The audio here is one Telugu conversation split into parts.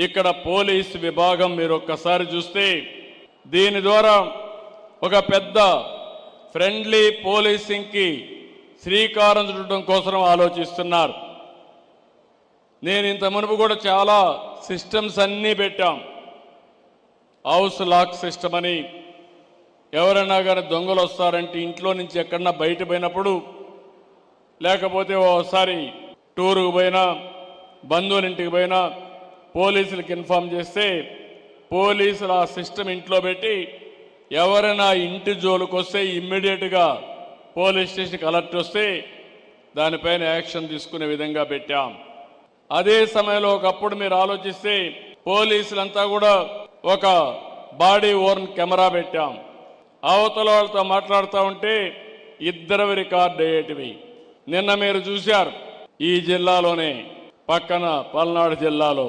ఇక్కడ పోలీస్ విభాగం మీరు ఒక్కసారి చూస్తే దీని ద్వారా ఒక పెద్ద ఫ్రెండ్లీ పోలీసింగ్కి శ్రీకారం చుట్టడం కోసం ఆలోచిస్తున్నారు. నేను ఇంత మునుపు కూడా చాలా సిస్టమ్స్ అన్నీ పెట్టాం. హౌస్ లాక్ సిస్టమ్ అని, ఎవరైనా కానీ దొంగలు వస్తారంటే ఇంట్లో నుంచి ఎక్కడన్నా బయట పోయినప్పుడు, లేకపోతే ఓసారి టూరుకు పోయినా బంధువుల ఇంటికి పోయినా పోలీసులకు ఇన్ఫామ్ చేస్తే పోలీసులు ఆ సిస్టమ్ ఇంట్లో పెట్టి ఎవరైనా ఇంటి జోలికి వస్తే ఇమ్మీడియట్గా పోలీస్ స్టేషన్కి అలర్ట్ వస్తే దానిపైన యాక్షన్ తీసుకునే విధంగా పెట్టాం. అదే సమయంలో ఒకప్పుడు మీరు ఆలోచిస్తే పోలీసులంతా కూడా ఒక బాడీ ఓర్న్ కెమెరా పెట్టాం. అవతల వాళ్ళతో మాట్లాడుతూ ఉంటే ఇద్దరు రికార్డ్ అయ్యేటివి. నిన్న మీరు చూశారు ఈ జిల్లాలోనే పక్కన పల్నాడు జిల్లాలో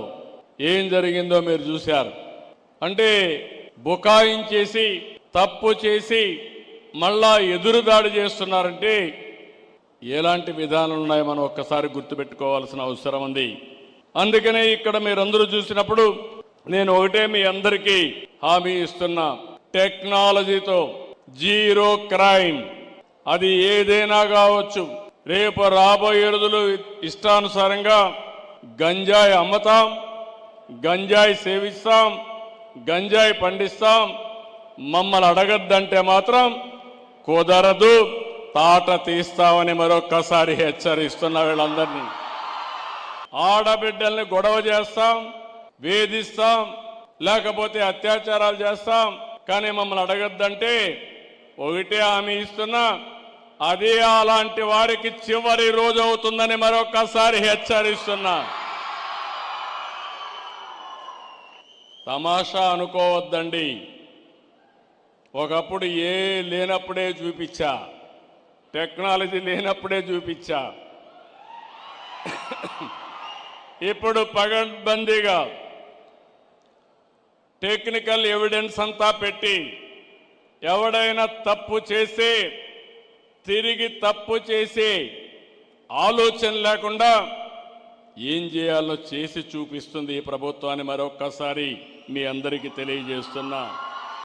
ఏం జరిగిందో మీరు చూశారు. అంటే బుకాయించేసి తప్పు చేసి మళ్ళా ఎదురుదాడి చేస్తున్నారంటే ఎలాంటి విధానాలు ఉన్నాయో మనం ఒక్కసారి గుర్తుపెట్టుకోవాల్సిన అవసరం ఉంది. అందుకనే ఇక్కడ మీరందరూ చూసినప్పుడు నేను ఒకటే మీ అందరికీ హామీ ఇస్తున్నా, టెక్నాలజీతో జీరో క్రైమ్, అది ఏదైనా కావచ్చు. రేపు రాబోయే రోజులు ఇష్టానుసారంగా గంజాయి అమ్మతాం, గంజాయి సేవిస్తాం, గంజాయి పండిస్తాం. మమ్మల్ని అడగద్దంటే మాత్రం కుదరదు, తాట తీస్తామని మరొక్కసారి హెచ్చరిస్తున్న వీళ్ళందరినీ. ఆడబిడ్డల్ని గొడవ చేస్తాం, వేధిస్తాం, లేకపోతే అత్యాచారాలు చేస్తాం, కానీ మమ్మల్ని అడగద్దంటే ఒకటే హామీ ఇస్తున్నా, అదే అలాంటి వారికి చివరి రోజు అవుతుందని మరొక్కసారి హెచ్చరిస్తున్నా. తమాషా అనుకోవద్దండి. ఒకప్పుడు ఏ లేనప్పుడే చూపించా, టెక్నాలజీ లేనప్పుడే చూపించా. ఇప్పుడు పగడ్బందీగా టెక్నికల్ ఎవిడెన్స్ అంతా పెట్టి ఎవడైనా తప్పు చేస్తే తిరిగి తప్పు చేసే ఆలోచన లేకుండా ఏం చేయాలో చేసి చూపిస్తుంది ఈ ప్రభుత్వాన్ని మరొక్కసారి మీ అందరికీ తెలియజేస్తున్నా.